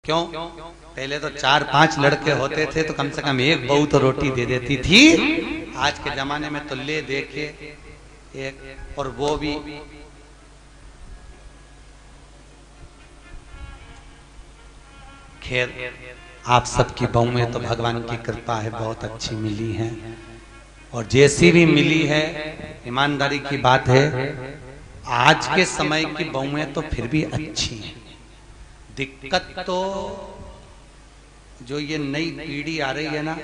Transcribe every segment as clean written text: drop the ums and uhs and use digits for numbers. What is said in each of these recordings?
क्यों? पहले तो 4-5 लड़के होते थे तो कम से कम एक बहू तो रोटी दे देती थी। आज के जमाने में तो ले देखे एक, और वो भी खैर आप सबकी बहुएं तो भगवान की कृपा है बहुत अच्छी मिली हैं, और जैसी भी मिली है ईमानदारी की बात है आज के समय की बहुएं तो फिर भी अच्छी हैं। दिक्कत तो जो ये नई पीढ़ी आ रही है ना,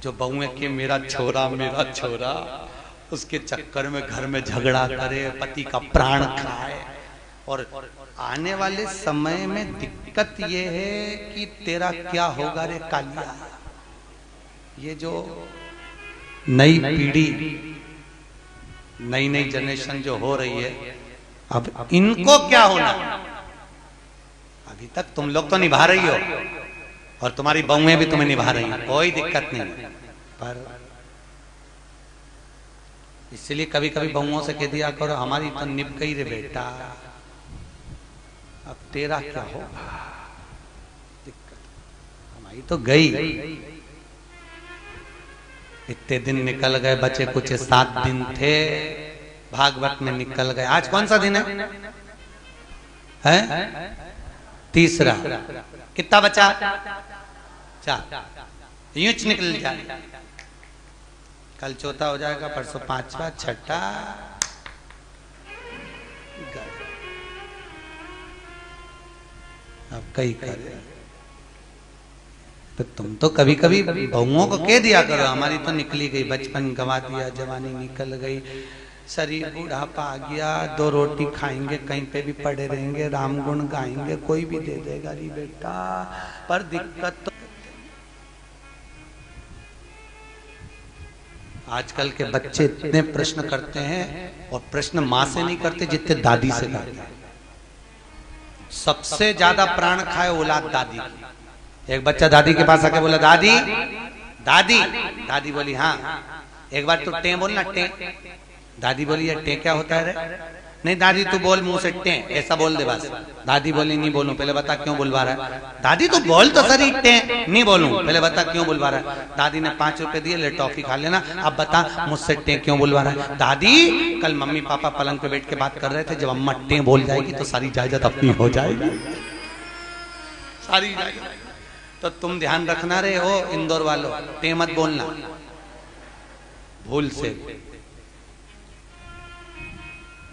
जो बहुएं के मेरा छोरा उसके चक्कर में घर में झगड़ा करे, पति का प्राण खाए। और आने वाले समय में दिक्कत ये है कि तेरा क्या होगा रे कालिया। ये जो नई पीढ़ी, नई जनरेशन जो हो रही है, अब इनको क्या होना। अभी तक तुम लोग तो निभा रही हो और तुम्हारी बहुएं भी तुम्हें निभा रही हैं, कोई दिक्कत नहीं। पर इसलिए कभी कभी बहुओं से कह दिया करो हमारी तो निभ गई रे बेटा, अब तेरा क्या होगा। दिक्कत हमारी तो गई। इतने दिन निकल गए, बचे कुछ 7 दिन थे, भागवत में निकल गए। आज कौन सा दिन है? तीसरा। कितना बचा? 4। यूं निकल जाए। कल चौथा हो जाएगा, परसों 5वां, 6ठा। अब कई करे तो तुम तो कभी कभी बहुओं को कह दिया करो हमारी तो निकली गई, बचपन गवा दिया, जवानी निकल गई, शरीर बूढ़ापा आ गया, 2 रोटी खाएंगे, कहीं पे भी पड़े रहेंगे, राम गुण गाएंगे, कोई भी दे देगा री बेटा। पर दिक्कत तो आजकल के बच्चे इतने प्रश्न करते हैं, और प्रश्न माँ से नहीं करते जितने दादी से करते हैं। सबसे ज्यादा प्राण खाए औलाद दादी की। एक बच्चा दादी के पास आके बोला दादी दादी, दादी बोली हाँ। एक बार तू टे बोलना, टे। दादी बोली ये टे क्या होता है रे? नहीं दादी तू बोल मुंह से टे, ऐसा बोल दे बस। दादी बोली नहीं बोलूं, पहले बता क्यों बुलवा रहा है। दादी तू बोल तो सही, टे। नहीं बोलूं, पहले बता क्यों बुलवा रहा है। दादी ने 5 रुपए दिए, ले टॉफी खा लेना, अब बता मुझसे टे क्यों बुलवा रहा है। दादी कल मम्मी पापा पलंग पे बैठ के बात कर रहे थे, जब अम्मा टे बोल जाएगी तो सारी जायदाद अपनी हो जाएगी, सारी जायदाद। तो तुम ध्यान रखना रहे हो इंदौर वालों, टे मत बोलना भूल से।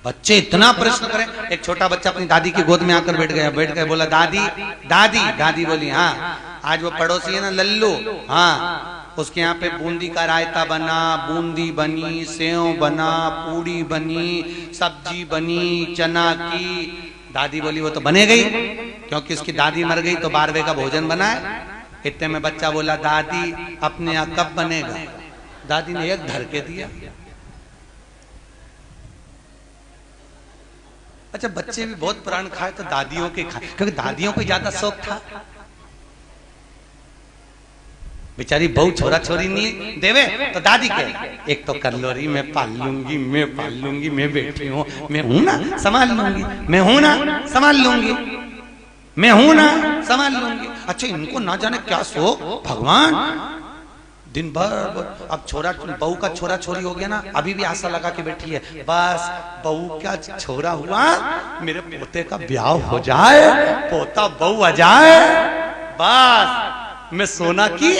बच्चे इतना प्रश्न करें। एक छोटा बच्चा अपनी दादी की गोद में आकर बैठ गया, बैठ गया, बोला दादी दादी। दादी बोली हाँ। आज वो पड़ोसी है ना लल्लू, हाँ, उसके यहाँ पे बूंदी का रायता बना, बूंदी बनी, सेव बना, पूड़ी बनी, सब्जी बनी चना की। दादी बोली वो तो बने गई, क्योंकि उसकी दादी मर गई तो 12वें का भोजन बना है। इतने में बच्चा बोला दादी अपने यहाँ कब बनेगा। दादी ने एक धर के दिया। अच्छा बच्चे भी बहुत प्राण खाए तो दादियों के खाए, क्योंकि दादियों को ज्यादा शौक था। बेचारी बहू छोरा छोरी नहीं देवे तो दादी के एक तो कर लो रही, मैं पाल लूंगी, मैं पाल लूंगी, मैं बेटी हूं, मैं हूं ना संभाल लूंगी, मैं हूं ना संभाल लूंगी, मैं हूं ना संभाल लूंगी। अच्छा इनको ना जाने क्या शौक भगवान। दिन भर अब छोरा बहू का छोरा छोरी हो गया ना, अभी भी आशा लगा के बैठी है बस बहू क्या छोरा हुआ, मेरे पोते का ब्याह हो जाए, पोता बहू आ जाए, बस मैं सोना की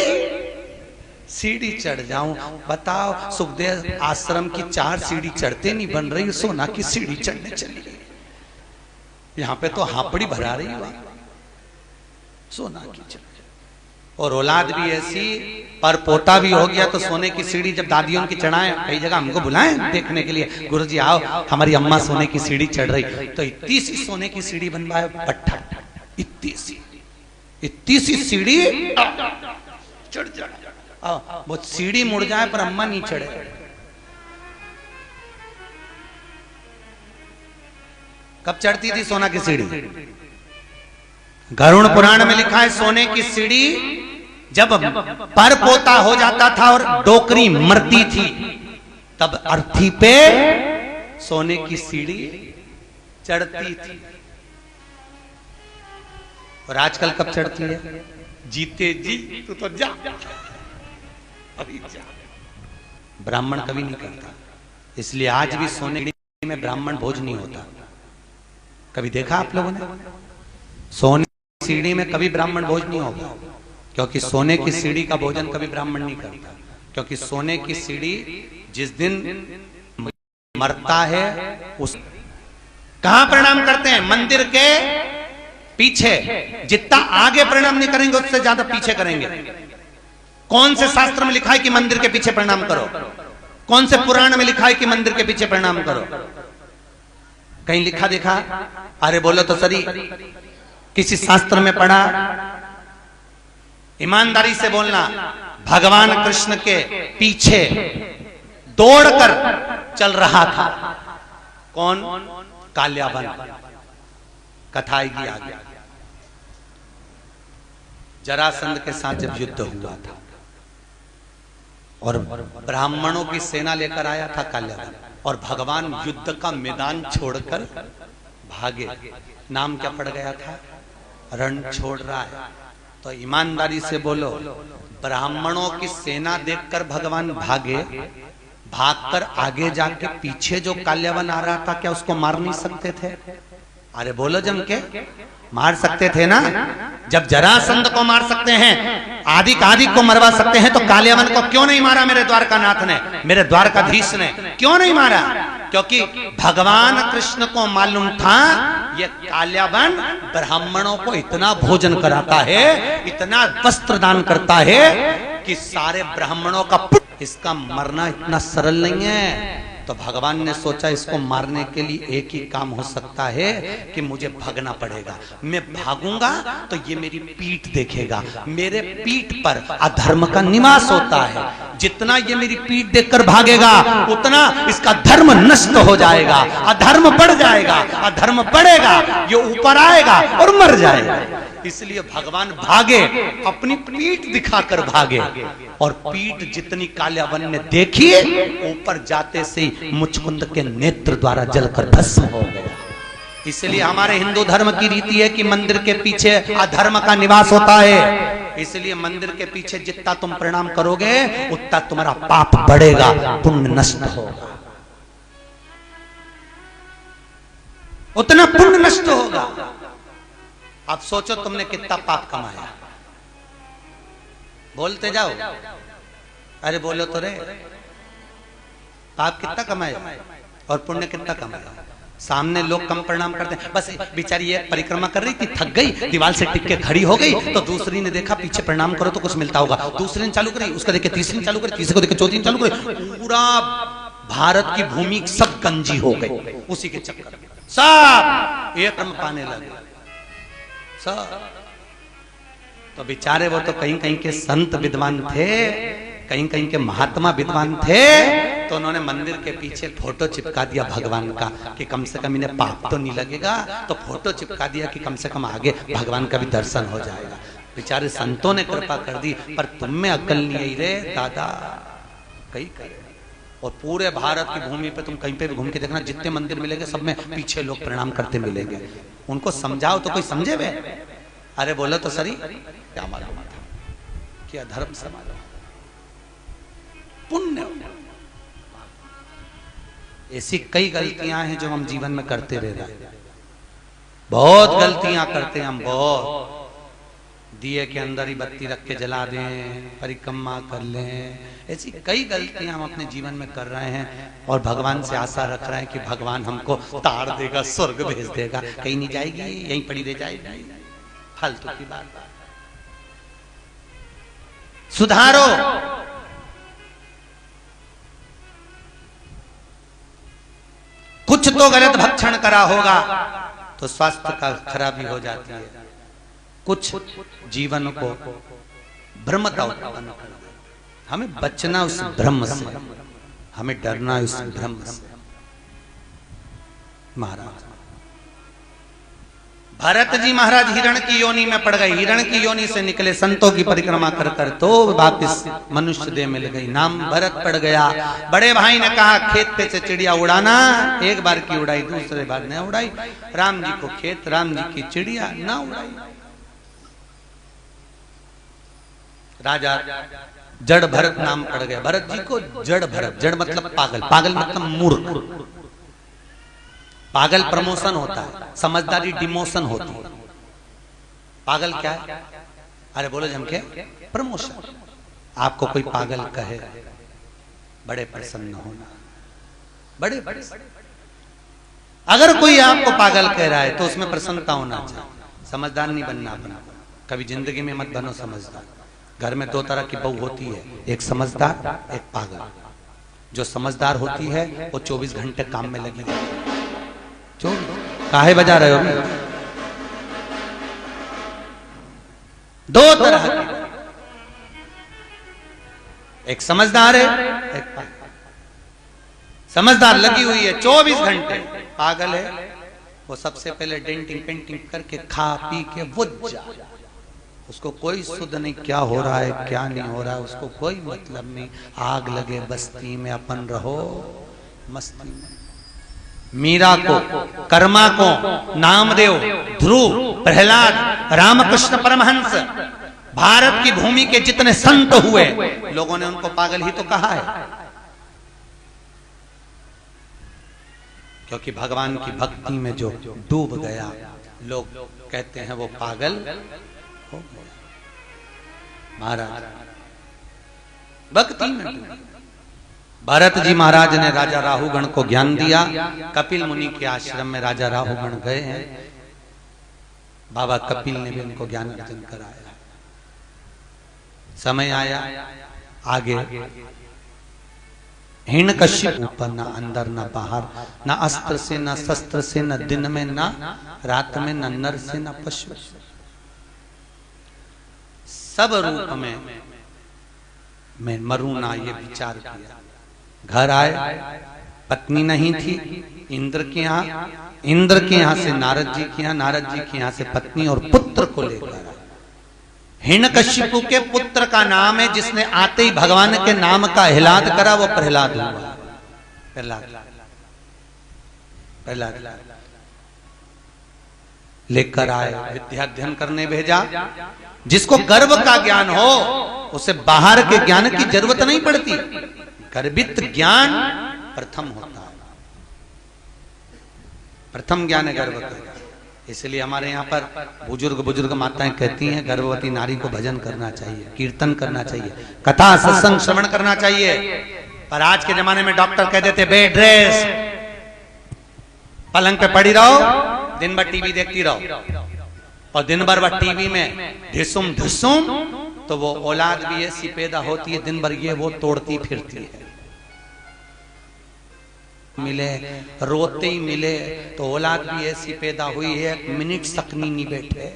सीढ़ी चढ़ जाऊं। बताओ सुखदेव आश्रम की 4 सीढ़ी चढ़ते नहीं बन रही, सोना की सीढ़ी चढ़ने चली गई। यहाँ पे तो हापड़ी भरा रही हुआ सोना की चढ़। और औलाद भी ऐसी, पर पोता भी हो गया तो सोने की सीढ़ी जब दादियों की चढ़ाएं, कई जगह हमको बुलाएं देखने के लिए, गुरुजी आओ हमारी अम्मा सोने की सीढ़ी चढ़ रही, तो इतनी सी सोने की सीढ़ी बनवाए पट्टा, इतनी सी सीढ़ी चढ़ जाए। वो सीढ़ी मुड़ जाए पर अम्मा नहीं चढ़े। कब चढ़ती थी सोना की सीढ़ी? गरुड़ पुराण में लिखा है सोने की सीढ़ी जब पर पोता हो जाता था और डोकरी मरती थी, तब अर्थी पे सोने की सीढ़ी चढ़ती थी। और आजकल कब चढ़ती है? जीते जी तू तो जा, अभी जा। ब्राह्मण कभी नहीं करता, इसलिए आज भी सोने में ब्राह्मण भोज नहीं होता। कभी देखा आप लोगों ने? सोने की सीढ़ी में कभी ब्राह्मण भोज नहीं होगा, क्योंकि सोने की सीढ़ी का भोजन कभी ब्राह्मण नहीं करता। क्योंकि सोने की सीढ़ी जिस दिन मरता है उस कहां प्रणाम करते हैं? मंदिर के पीछे। जितना आगे प्रणाम नहीं करेंगे उससे ज्यादा पीछे करेंगे। कौन से शास्त्र में लिखा है कि मंदिर के पीछे प्रणाम करो? कौन से पुराण में लिखा है कि मंदिर के पीछे प्रणाम करो? कहीं लिखा देखा? अरे बोलो तो सही, किसी शास्त्र में पढ़ा? ईमानदारी से बोलना। भगवान कृष्ण के पीछे दौड़कर चल रहा था कौन? काल्यावन। कथा आएगी आगे। जरासंध के साथ जब युद्ध हुआ था और ब्राह्मणों की सेना लेकर आया था काल्यावन, और भगवान युद्ध का मैदान छोड़कर भागे। नाम क्या पड़ गया था? रण छोड़ रहा है। तो ईमानदारी से बोलो, ब्राह्मणों की सेना देखकर भगवान भागे, भागकर आगे जाके पीछे जो काल्यावन आ रहा था क्या उसको मार नहीं सकते थे? अरे बोलो जम के, मार सकते थे ना। जब जरासंध को मार सकते हैं, आदि को मरवा सकते हैं, तो काल्यावन को क्यों नहीं मारा मेरे द्वारकानाथ ने, मेरे द्वारकाधीश ने क्यों नहीं मारा? क्योंकि भगवान कृष्ण को मालूम था ये काल्यावन ब्राह्मणों को इतना भोजन कराता है, इतना वस्त्र दान करता है कि सारे ब्राह्मणों का इसका मरना इतना सरल नहीं है। तो भगवान ने सोचा इसको मारने के लिए एक ही काम हो सकता है कि मुझे भागना पड़ेगा। मैं भागूंगा तो ये मेरी पीठ देखेगा, मेरे पीठ पर अधर्म का निवास होता है। जितना ये मेरी पीठ देखकर भागेगा उतना इसका धर्म नष्ट हो जाएगा, अधर्म बढ़ जाएगा, अधर्म बढ़ेगा, ये ऊपर आएगा और मर जाएगा। इसलिए भगवान भागे, अपनी पीठ दिखाकर भागे, और पीठ जितनी काल्यावन ने देखी, ऊपर जाते से मुचकुंद के नेत्र द्वारा जलकर भस्म हो गया। इसलिए हमारे हिंदू धर्म की रीति है कि मंदिर के पीछे अधर्म का निवास होता है। इसलिए मंदिर के पीछे जितना तुम प्रणाम करोगे उतना तुम्हारा पाप बढ़ेगा, पुण्य नष्ट होगा, उतना पुण्य नष्ट होगा। अब सोचो तुमने कितना पाप कमाया, बोलते जाओ। अरे बोलो तो रे, पाप कितना कमाया और पुण्य कितना कमाया? सामने लोग कम प्रणाम करते हैं, बस बेचारी ये परिक्रमा कर रही थी, थक गई, दीवार से टिक के खड़ी हो गई, तो दूसरी ने देखा पीछे प्रणाम करो तो कुछ मिलता होगा, दूसरी ने चालू करी, उसका देखे तीसरी ने चालू करी, तीसरे को देखे चौथी ने चालू करी, पूरा भारत की भूमि सब गंजी हो गई उसी के चक्कर में। सब एक क्रम पाने लगे सब। तो बेचारे वो तो कहीं कहीं के संत विद्वान थे, कहीं कहीं के महात्मा विद्वान थे, तो उन्होंने मंदिर के पीछे फोटो चिपका दिया भगवान का कि कम से कम इन्हें पाप तो नहीं लगेगा। तो फोटो चिपका दिया कि कम से कम आगे भगवान का भी दर्शन हो जाएगा। बेचारे संतों ने कृपा कर दी, पर तुम में अक्ल नहीं आई रे दादा, कहीं कहीं। और पूरे भारत की भूमि पे तुम कहीं पे भी घूम के देखना, जितने मंदिर मिलेंगे सब में पीछे लोग प्रणाम करते मिलेंगे। उनको समझाओ तो कोई समझे वे? अरे बोलो तो सही, क्या मालूम था कि अधर्म समाज पुण्य। ऐसी कई गलतियां हैं जो हम जीवन में करते रह रहे हैं, बहुत गलतियां करते हैं हम, बहुत। दिए के अंदर ही बत्ती रख के जला दें, परिक्रमा कर लें, ऐसी कई गलतियां हम अपने जीवन में कर रहे हैं, और भगवान से आशा रख रहे हैं कि भगवान हमको तार देगा, स्वर्ग भेज देगा। कहीं नहीं जाएगी, यहीं पड़ी रह जाएगी, फालतू की बात। सुधारो। कुछ तो गलत भक्षण करा होगा तो स्वास्थ्य का खराबी हो जाती है, कुछ जीवन को भ्रमता उत्पन्न कर दे। हमें बचना उस भ्रम से, हमें डरना उस भ्रम से। महाराज भरत जी महाराज हिरण की योनि में पड़ गए, हिरण की योनि से निकले, संतों की परिक्रमा कर कर तो वापिस मनुष्य देह मिल गई, नाम भरत पड़ गया। बड़े भाई ने कहा खेत पे से चिड़िया उड़ाना, एक बार की उड़ाई, दूसरे बार न उड़ाई। राम जी को खेत, राम जी की चिड़िया ना उड़ाई। राजा जड़ भरत नाम पड़ गया। भरत जी को जड़ भरत, जड़ मतलब पागल, पागल मतलब मूर्ख। पागल प्रमोशन होता है, समझदारी डिमोशन होती है। पागल क्या है? अरे बोलो झमके, प्रमोशन। आपको कोई पागल कहे, बड़े प्रसन्न होना, बड़े बड़े। अगर कोई आपको पागल कह रहा है तो उसमें प्रसन्नता होना चाहिए। समझदार नहीं बनना अपना, कभी जिंदगी में मत बनो समझदार। घर में दो तरह की बहू होती है, एक समझदार, एक पागल। जो समझदार होती है वो 24 घंटे काम में लगी रहती है। काहे बजा रहे हो? दो तरह की, एक समझदार है, एक पागल। समझदार लगी हुई है 24 घंटे, पागल है वो सबसे पहले डेंटिंग पेंटिंग करके खा पी के बुझ जाए। उसको कोई सुध नहीं क्या हो रहा है क्या नहीं हो रहा है, उसको कोई मतलब नहीं। आग लगे बस्ती में, अपन रहो मस्ती में। मीरा को, कर्मा को, नामदेव, ध्रुव, प्रहलाद, रामकृष्ण परमहंस, भारत की भूमि के जितने संत हुए, लोगों ने उनको पागल ही तो कहा है। क्योंकि भगवान की भक्ति में जो डूब गया, लोग कहते हैं वो पागल हो गया। महाराज भक्ति में, भरत जी महाराज ने राजा राहुगण को ज्ञान दिया। कपिल मुनि के आश्रम में राजा राहुगण गए हैं, बाबा कपिल ने भी उनको ज्ञान अर्जन कराया। समय आया आगे, हिरण्यकश्यप ऊपर, ना अंदर ना बाहर, ना अस्त्र से ना शस्त्र से, न दिन में ना रात में, न नर से ना पशु, सब रूप में मैं मरूं ना, ये विचार किया। घर आए, पत्नी नहीं थी, इंद्र के यहाँ, इंद्र के यहाँ से नारद जी के यहाँ, नारद जी के यहाँ से पत्नी और पुत्र को लेकर आए। हिरण्यकश्यप के पुत्र का नाम है, जिसने आते ही भगवान के नाम का हिलाद करा, वो प्रहलाद हुआ। प्रहलाद, प्रहलाद लेकर आए, विद्या अध्ययन करने भेजा। जिसको गर्व का ज्ञान हो उसे बाहर के ज्ञान की जरूरत नहीं पड़ती। गर्भित ज्ञान प्रथम होता है, प्रथम ज्ञान है गर्भ का। इसलिए हमारे यहाँ पर बुजुर्ग माताएं कहती हैं गर्भवती नारी को भजन करना चाहिए, कीर्तन करना चाहिए, कथा सत्संग श्रवण करना चाहिए। पर आज के जमाने में डॉक्टर कह देते बेड रेस्ट, पलंग पे पड़ी रहो, दिन भर टीवी देखती रहो, और दिन भर वह टीवी में ढिसुम ढिसुम, तो वो औलाद भी ऐसी पैदा होती है, दिन भर ये वो तोड़ती फिरती है। मिले रोते ही मिले तो औलाद भी ऐसी पैदा हुई है, 1 मिनट सकनी नहीं बैठे,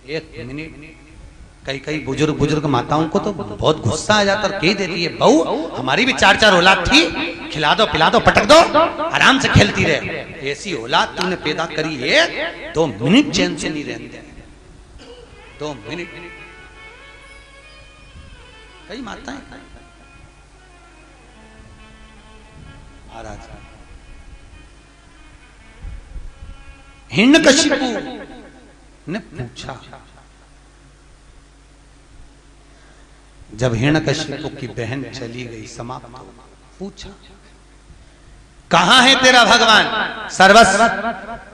1 मिनट। कई बुजुर्ग माताओं को तो बहुत गुस्सा आ जाता है, कह देती है बहू हमारी भी 4 औलाद थी, खिला दो पिला दो पटक दो, आराम से खेलती रहे। ऐसी औलाद तूने पैदा करी है, 2 मिनट चैन से नहीं रहते, 2 मिनट। कई माताएं महाराज, हिरण्यकश्यप ने पूछा, जब हिरण्यकश्यप की बहन चली गई, समाप्त हो, पूछा कहां है तेरा भगवान? सर्वस्व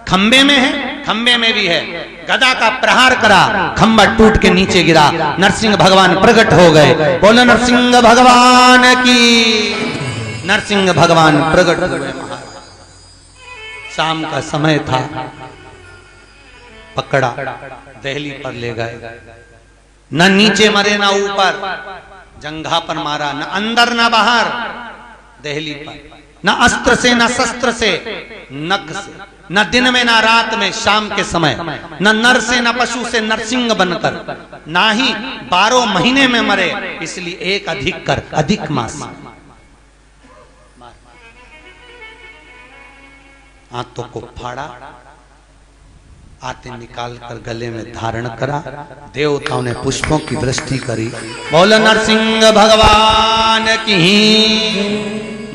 खंबे में है, खंबे में भी है। गदा का प्रहार करा, खंबा टूट के नीचे गिरा, नरसिंह भगवान प्रकट हो गए। बोलो नरसिंह भगवान की, नरसिंह भगवान प्रकट हुए। शाम का समय था, पकड़ा, दहली पर ले गए। न नीचे मरे न ऊपर, जंघा पर मारा, न अंदर न बाहर, दहली पर। न अस्त्र से न शस्त्र से, नख से, न दिन में न रात में, शाम के समय, न नर से न पशु से, नरसिंह बनकर, ना ही 12 महीने में मरे, इसलिए एक अधिक कर, अधिक मास। हाथों को फाड़ा, आते निकाल कर गले में धारण करा, देवताओं ने पुष्पों की वृष्टि करी। बोलो नरसिंह भगवान की,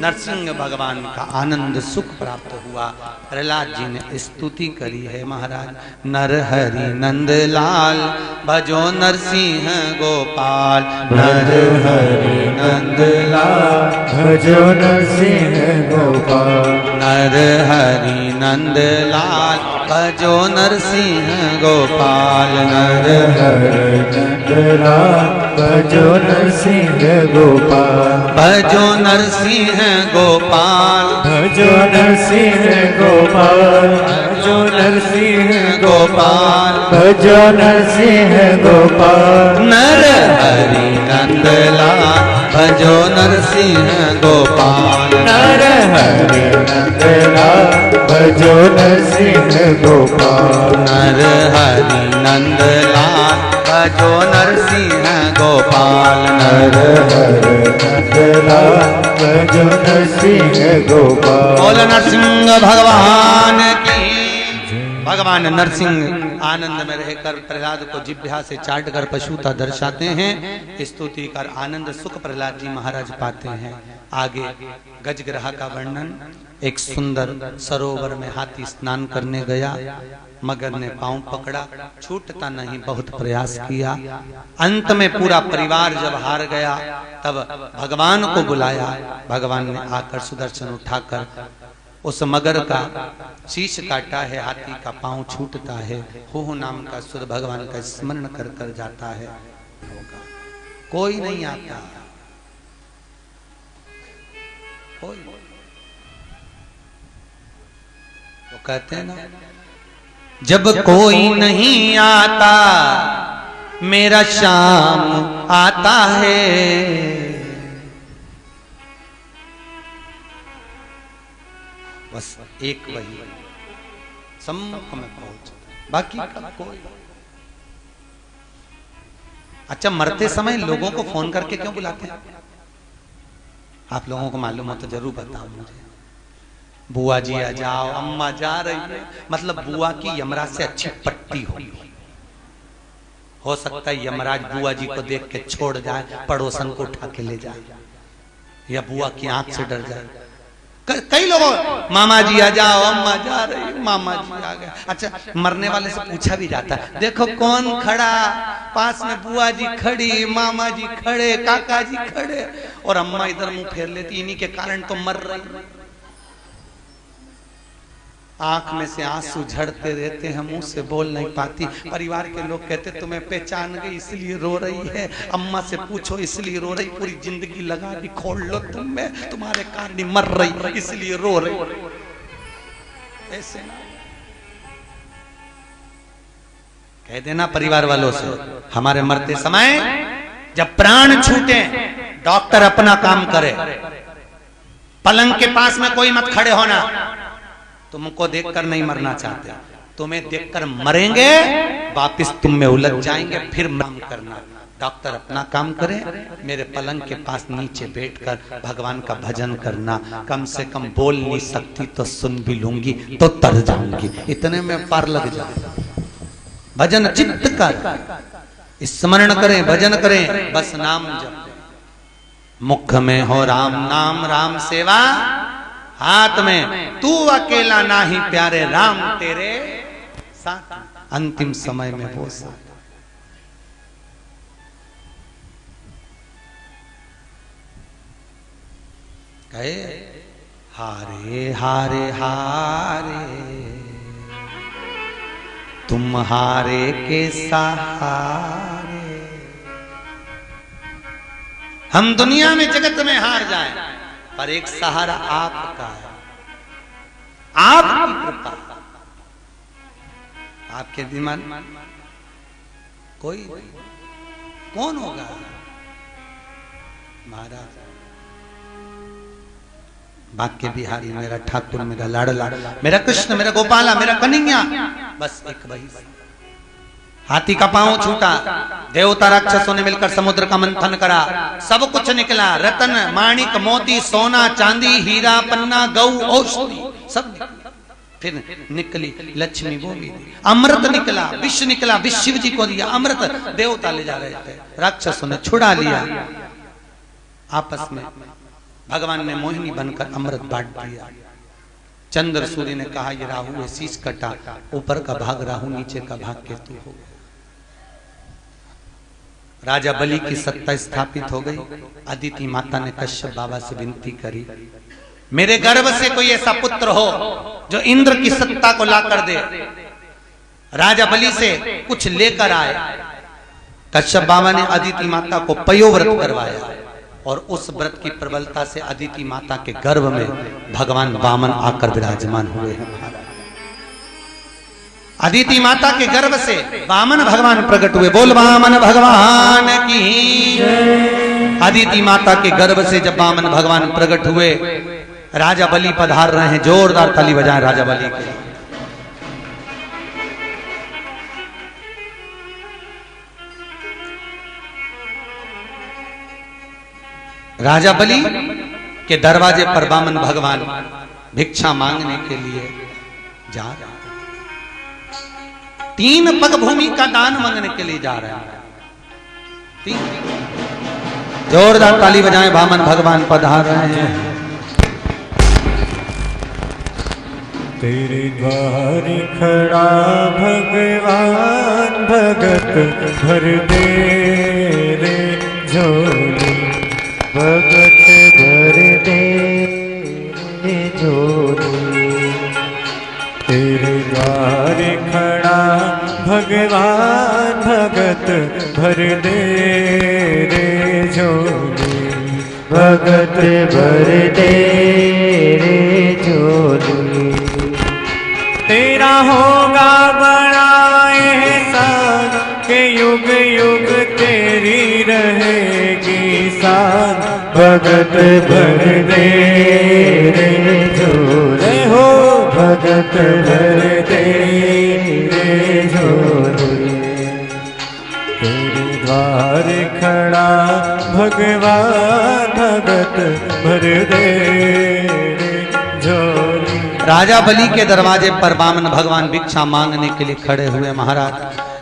नरसिंह भगवान का आनंद सुख प्राप्त हुआ। प्रहलाद जी ने स्तुति करी है महाराज, नर हरि नंद लाल भजो नरसिंह गोपाल, नर हरि नंद लाल भजो नरसिंह गोपाल, नर हरि नंद लाल भजो नरसिंह गोपाल, नर हरि नंद लाल भजो नरसिंह गोपाल, भजो नरसिंह गोपाल, भजो नरसिंह गोपाल, भजो नरसिंह गोपाल, भजो नरसिंह गोपाल, नर हरि नंद लाल भजो नरसिंह गोपाल, नर हरि नंद लाल भजो नरसिंह गोपाल, नर हरि नंद लाल भजो नरसिंह गोपाल, नर हरि नंद लाल भजो नरसिंह गोपाल। बोल नरसिंह भगवान की। भगवान नरसिंह आनंद में रहकर प्रहलाद को जिह्वा से चाट कर पशुता दर्शाते हैं। स्तुति कर आनंद सुख प्रहलाद जी महाराज पाते हैं। आगे गजग्रह का वर्णन। एक सुंदर सरोवर में हाथी स्नान करने गया, मगर ने पांव पकड़ा, छूटता नहीं, बहुत प्रयास किया। अंत में पूरा परिवार जब हार गया तब भगवान को बुलाया। भगवान ने आकर सुदर्शन उठाकर उस मगर का शीश काटा है, हाथी का पांव छूटता है। हो नाम का सुर भगवान का स्मरण कर कर जाता है। कोई नहीं आता, कोई। वो कहते हैं ना, जब कोई नहीं आता मेरा शाम आता है, बस एक वही सम्मुख में पहुंच, बाकी का कोई। अच्छा, मरते समय लोगों को फोन करके क्यों बुलाते हैं? आप लोगों को मालूम हो तो जरूर बताओ मुझे। बुआ जी आ जाओ, अम्मा जा रही है, मतलब बुआ की यमराज से अच्छी पट्टी हो सकता है यमराज बुआ जी को देख के छोड़ जाए, पड़ोसन को उठा के ले जाए, या बुआ की आंख से डर जाए। कई लोगों, मामा जी आ जाओ, अम्मा जा रही, मामा जी आ गए। अच्छा, मरने वाले से पूछा भी जाता है, देखो कौन खड़ा, पास में बुआ जी खड़ी, मामा जी खड़े, काका जी खड़े, और अम्मा इधर मुंह फेर लेती, इन्हीं के कारण तो मर रही। आंख में से आंसू झड़ते रहते हैं, मुंह से बोल नहीं पाती। परिवार के लोग कहते तुम्हें पहचान गई इसलिए रो रही है, अम्मा से पूछो इसलिए रो रही, पूरी जिंदगी लगा दी खोल लो तुम में, तुम्हारे कारण मर रही इसलिए रो रही। ऐसे ना कह देना परिवार वालों से, हमारे मरते समय जब प्राण छूटे डॉक्टर अपना काम करे, पलंग के पास में कोई मत खड़े होना। तुमको देखकर नहीं मरना चाहते, तुम्हें देखकर मरेंगे, वापिस तुम में उलझ जाएंगे, फिर काम करना। डॉक्टर अपना काम करे, मेरे पलंग के पास नीचे बैठकर भगवान का भजन करना। कम से कम बोल नहीं सकती तो सुन भी लूंगी तो तर जाऊंगी, इतने में पार लग जाऊंगा। भजन चित्त कर, स्मरण करें, भजन करें, बस नाम जप। मुख में हो राम नाम, राम सेवा हाथ में, तू अकेला नाही प्यारे, राम तेरे साथ। अंतिम समय में वो साथ। कहे हारे हारे हारे तुम हारे के सहारे। हम दुनिया में जगत में हार जाएं, पर एक सहारा आपका है, आपकी कृपा। आपके दिमाग कोई कौन होगा? महाराज बाक्य बिहारी, मेरा ठाकुर, मेरा लाडला, मेरा कृष्ण, मेरा गोपाला, मेरा कन्हैया, बस एक वही। हाथी का पांव छूटा, देवता राक्षसों ने मिलकर समुद्र का मंथन करा, सब कुछ निकला, रतन माणिक मोती सोना चांदी हीरा पन्ना गौ औषधि सब। फिर निकली लक्ष्मी, वो भी अमृत निकला, विष निकला, विष शिव जी को दिया अमृत, देवता ले जा रहे थे, राक्षसों ने छुड़ा लिया। आपस में भगवान ने मोहिनी बनकर अमृत बांट दिया। चंद्र सूर्य ने कहा ये राहु है, शीश कटा, ऊपर का भाग राहु, नीचे का भाग केतु हो गया। राजा बलि की सत्ता स्थापित हो गई। अदिति माता ने कश्यप बाबा से विनती करी, मेरे गर्भ से कोई ऐसा पुत्र हो जो इंद्र की सत्ता को लाकर दे। राजा बलि से कुछ लेकर आए। कश्यप बाबा ने अदिति माता को पयोव्रत करवाया और उस व्रत की प्रबलता से अदिति माता के गर्भ में भगवान वामन आकर विराजमान हुए हैं। अदिति माता के गर्भ से वामन भगवान प्रकट हुए। बोल वामन भगवान की। अदिति माता के गर्भ से जब वामन भगवान प्रकट हुए, राजा बलि पधार रहे हैं। जोरदार ताली बजाएं राजा बलि के। राजा बलि के दरवाजे पर वामन भगवान भिक्षा मांगने के लिए जा रहे हैं। 3 पग भूमि का दान मांगने के लिए जा रहे हैं। 3 जोरदार ताली बजाएं, वामन भगवान पधार रहे हैं। तेरे द्वार खड़ा भगवान, भगत भर दे रे झोली, भगत भर दे रे झोली। तेरे द्वार खड़ा भगवान, भगत भर दे रे झोली, भगत भर दे रे झोली। तेरा होगा बड़ा एहसान के युग युग तेरी रहेगी शान, भगत भर दे रे झोली हो, भगत भर दे रे झोली। तेरे द्वार खड़ा भगवान, भगत भर दे रे झोली। राजा बलि के दरवाजे पर वामन भगवान भिक्षा मांगने के लिए खड़े हुए। महाराज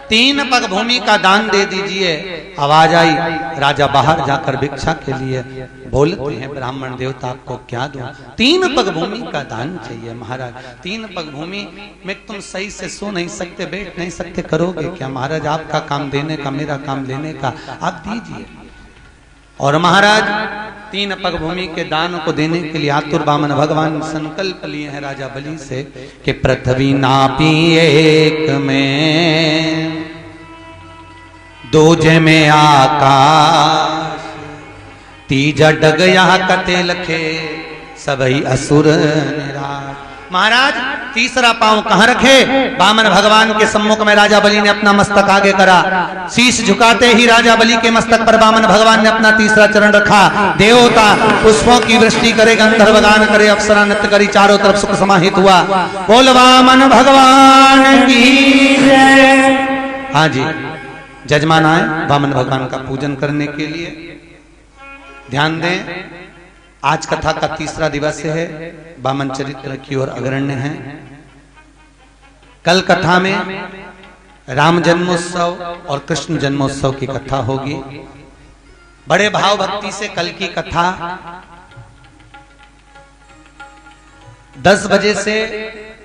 3 पग भूमि का दान दे दीजिए। आवाज आई, राजा बाहर जाकर भिक्षा के लिए बोलते हैं, ब्राह्मण देवता आपको क्या दूं? 3 पग भूमि का दान चाहिए। महाराज 3 पग भूमि में तुम सही से सो नहीं सकते, बैठ नहीं सकते, करोगे क्या? महाराज आपका काम देने का, मेरा काम लेने का, आप दीजिए। और महाराज 3 पग भूमि के दान को देने के लिए आतुर वामन भगवान संकल्प लिए हैं राजा बलि से कि पृथ्वी नापी एक में, दूजे में आकाश, तीजा डग यहाँ कते लखे, सबही असुर निराश। महाराज तीसरा पांव कहां रखे? वामन भगवान के सम्मुख में राजा बलि ने अपना मस्तक आगे करा। शीश झुकाते ही राजा बलि के मस्तक पर वामन भगवान ने अपना तीसरा चरण रखा। देवता पुष्पों की वृष्टि करे, गंधर्व गान करे, अप्सरा नृत्य करी, चारों तरफ सुख समाहित हुआ। बोल वामन भगवान की जय। हाँ जी, जजमान आए वामन भगवान का पूजन करने के लिए। ध्यान दें, आज कथा का तीसरा दिवस है। वामन चरित्र की ओर अग्रण्य है। कल कथा में राम जन्मोत्सव और कृष्ण जन्मोत्सव की कथा होगी। बड़े भाव भक्ति से कल की कथा 10 बजे से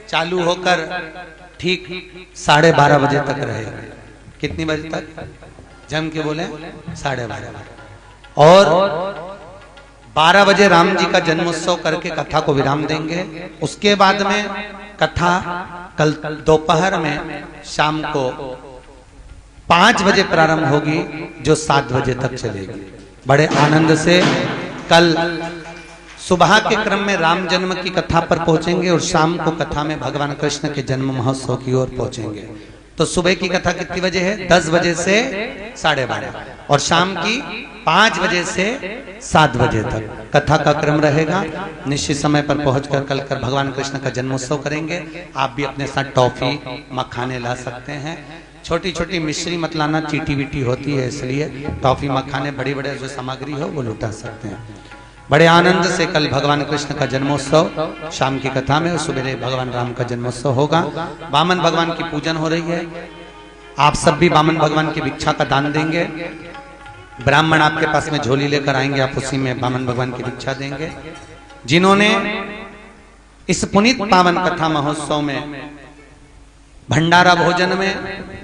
चालू होकर ठीक 12:30 बजे तक रहेगी। कितनी बजे तक? जम के बोले 12:30। और 12 बजे राम जी का जन्मोत्सव करके कथा को विराम देंगे। उसके बाद में कथा कल दोपहर में शाम को 5 बजे प्रारंभ होगी, जो 7 बजे तक चलेगी। बड़े आनंद से कल सुबह के क्रम में राम जन्म की कथा पर पहुंचेंगे और शाम को कथा में भगवान कृष्ण के जन्म महोत्सव की ओर पहुंचेंगे। तो सुबह की कथा कितनी बजे है? 10 बजे से 12:30 और शाम की 5 बजे से 7 बजे तक कथा का क्रम रहेगा। निश्चित समय पर पहुंचकर कल कर भगवान कृष्ण का जन्मोत्सव करेंगे। आप भी अपने साथ टॉफी मखाने ला सकते हैं। छोटी छोटी मिश्री मत लाना, चीटी वीटी होती है, इसलिए टॉफी मखाने बड़ी बड़े जो सामग्री हो वो लुटा सकते हैं। बड़े आनंद से कल भगवान कृष्ण का जन्मोत्सव शाम की कथा में, और सुबह भगवान राम का जन्मोत्सव होगा। वामन भगवान की पूजन हो रही है। आप सब भी वामन भगवान की भिक्षा का दान देंगे। ब्राह्मण आपके पास में झोली लेकर आएंगे, आप उसी में वामन भगवान की दीक्षा देंगे। जिन्होंने इस पुनीत पावन कथा महोत्सव में भंडारा भोजन में,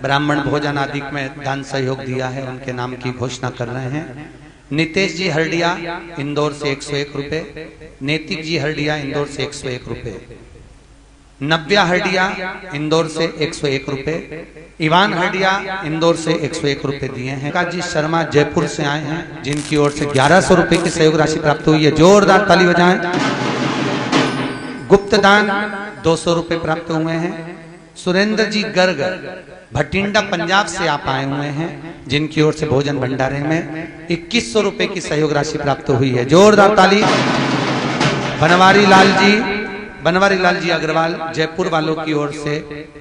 ब्राह्मण भोजन आदि में दान सहयोग दिया है, उनके नाम की घोषणा कर रहे हैं। नितेश जी हरडिया इंदौर से 101 रुपए, नैतिक जी हरडिया इंदौर से 101 रुपए, नव्या हरडिया इंदौर से 101 रुपए, इवान हरडिया इंदौर से 101 रुपए दिए हैं। काजी शर्मा जयपुर से आए हैं, जिनकी ओर से 1100 रुपए की सहयोग राशि प्राप्त हुई है, जोरदार ताली बजाएं। गुप्त दान 200 रुपए प्राप्त हुए हैं। सुरेंद्र जी गर्ग भटिंडा पंजाब से आप आए हुए हैं, जिनकी ओर से भोजन भंडारे में 2100 रुपए की सहयोग राशि प्राप्त हुई है, जोरदार ताली। बनवारी लाल जी अग्रवाल जयपुर वालों की ओर से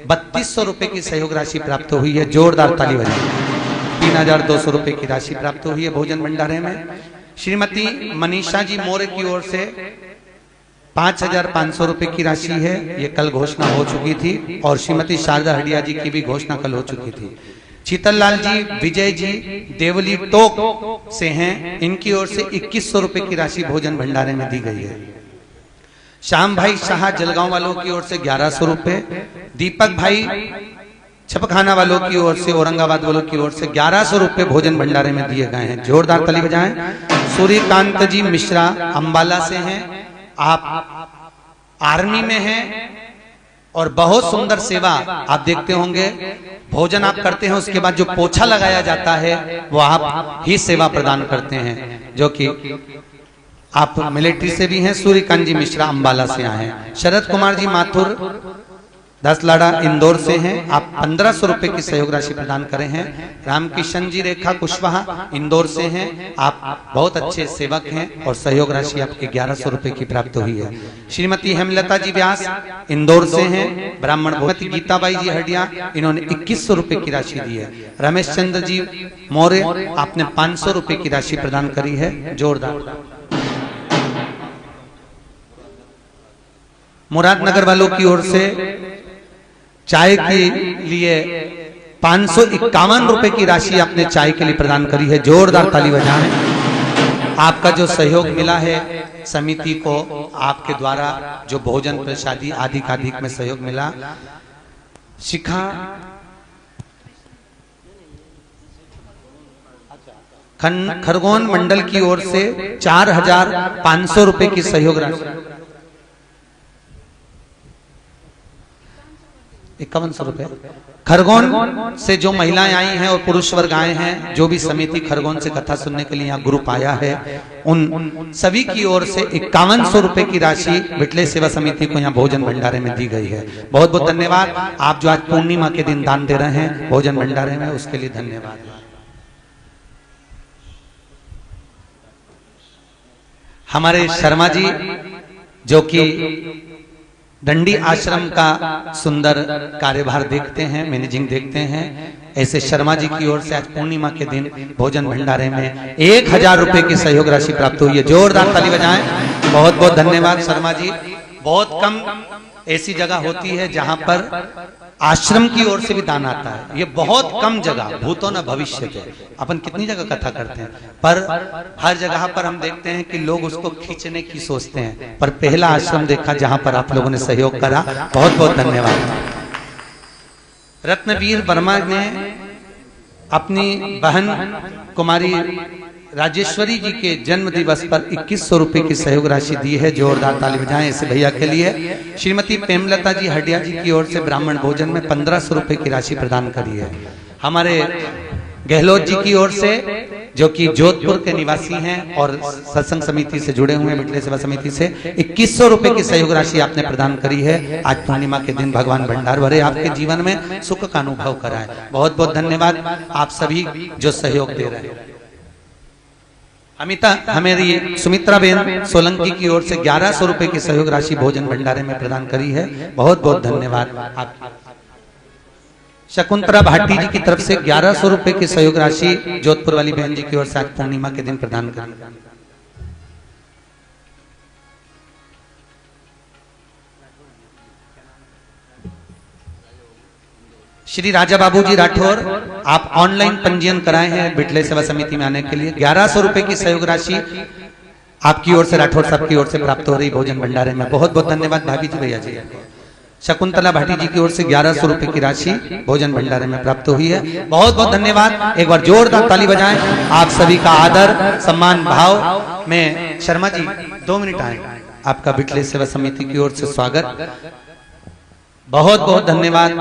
3200 रुपए की सहयोग राशि प्राप्त हुई है, जोरदार ताली बजाएं। 3200 रुपए की राशि प्राप्त हुई है भोजन भंडारे में। श्रीमती मनीषा जी मौर्य की ओर से 5500 रुपए की राशि है, ये कल घोषणा हो चुकी थी, और श्रीमती शारदा हडिया जी की भी घोषणा कल हो चुकी थी। शीतल लाल जी विजय जी देवली टोक से हैं, इनकी ओर से 2100 रुपए की राशि भोजन भंडारे में दी गई है। श्याम भाई शाह जलगांव वालों की ओर से 1100 रुपए, दीपक भाई छपखाना वालों की ओर से, औरंगाबाद वालों की ओर से 1100 रुपए भोजन भंडारे में दिए गए हैं, जोरदार ताली बजाएं। सूर्यकांत जी मिश्रा अंबाला से हैं, आप आर्मी में हैं और बहुत सुंदर सेवा आप देखते होंगे। भोजन आप करते हैं, उसके बाद जो पोछा लगाया जाता है वो आप ही सेवा प्रदान करते हैं, जो कि आप मिलिट्री से भी हैं। सूर्यकांत जी मिश्रा अंबाला से आए हैं। शरद कुमार जी माथुर दसलाड़ा इंदौर से हैं, आप 1500 रुपए की सहयोग राशि प्रदान करे हैं। रामकिशन जी रेखा कुशवाहा इंदौर से हैं, आप बहुत अच्छे सेवक हैं और सहयोग राशि आपके 1100 रुपए की प्राप्त हुई है। श्रीमती हेमलता जी व्यास इंदौर से हैं, ब्राह्मण भगवती गीताबाई जी हडिया, इन्होंने 2100 रुपए की राशि दी है। रमेश चंद्र जी मौर्य आपने 500 रुपए की राशि प्रदान करी है, जोरदार। मुरादनगर वालों की ओर से चाय के लिए 551 रुपए की राशि आपने चाय के लिए प्रदान करी है, जोरदार ताली बजाएं। आपका जो सहयोग मिला है समिति को, आपके द्वारा जो भोजन प्रसादी आदि का अधिक में सहयोग मिला, शिखा खरगोन मंडल की ओर से 4500 रुपए की सहयोग राशि, 5100 रुपए। खरगोन से जो महिलाएं आई हैं और पुरुष वर्ग आए हैं, जो भी समिति खरगोन से कथा सुनने के लिए यहाँ ग्रुप आया है, उन सभी की ओर से 5100 रुपए की राशि विटले सेवा समिति को यहाँ भोजन भंडारे में दी गई है। बहुत बहुत धन्यवाद। आप जो आज पूर्णिमा के दिन दान दे रहे हैं भोजन भंडारे में, उसके लिए धन्यवाद। हमारे शर्मा जी जो कि दंडी आश्रम का सुंदर कार्यभार देखते हैं, मैनेजिंग देखते हैं, ऐसे शर्मा जी की ओर से आज पूर्णिमा के दिन भोजन भंडारे में 1000 रुपए की सहयोग राशि प्राप्त हुई है, जोरदार ताली बजाएं। बहुत बहुत धन्यवाद शर्मा जी। बहुत कम ऐसी जगह होती है जहां पर आश्रम की ओर से भी दान आता है, ये बहुत कम जगह, भूतो न भविष्य के। अपन कितनी जगह कथा करते हैं, पर हर जगह पर हम देखते हैं कि लोग उसको खींचने की सोचते हैं, पर पहला आश्रम देखा जहां पर आप लोगों ने सहयोग करा, बहुत बहुत धन्यवाद। रत्नवीर वर्मा ने अपनी बहन कुमारी राजेश्वरी जी के जन्म दिवस पर 2100 रुपए की सहयोग राशि दी है, जोरदार ताली बजाएं इस भैया के लिए। श्रीमती प्रेमलता जी हडिया जी की ओर से ब्राह्मण भोजन में 1500 रुपए की राशि प्रदान करी है। हमारे गहलोत जी की ओर से, जो कि जोधपुर के निवासी हैं और सत्संग समिति से जुड़े हुए हैं, विटले सेवा समिति से, 2100 रुपए की सहयोग राशि आपने प्रदान करी है। आज पूर्णिमा के दिन भगवान भंडार भरे, आपके जीवन में सुख का अनुभव कराए। बहुत बहुत धन्यवाद आप सभी जो सहयोग दे रहे हैं। अमिता हमेरी सुमित्रा बेन सोलंकी की ओर से 1100 रुपए की सहयोग राशि भोजन भंडारे में प्रदान करी है, बहुत बहुत धन्यवाद आप। शकुंतला भाटी जी की तरफ से 1100 रुपए की सहयोग राशि जोधपुर वाली बहन जी की ओर से आज पूर्णिमा के दिन प्रदान करी। श्री राजा बाबूजी राठौर, आप ऑनलाइन पंजीयन कराए हैं बिटले सेवा समिति में आने के लिए। 1100 रुपए की सहयोग राशि आपकी ओर से, राठौर साहब की ओर से प्राप्त हो रही भोजन भंडारे में। बहुत बहुत धन्यवाद भाभी जी, भैया जी। शकुंतला भाटी जी की ओर से 1100 रुपए की राशि भोजन भंडारे में प्राप्त हुई है। बहुत बहुत धन्यवाद। एक बार जोरदार ताली बजाएं। आप सभी का आदर सम्मान भाव में। शर्मा जी 2 मिनट आए, आपका बिटले सेवा समिति की ओर से स्वागत। बहुत बहुत धन्यवाद।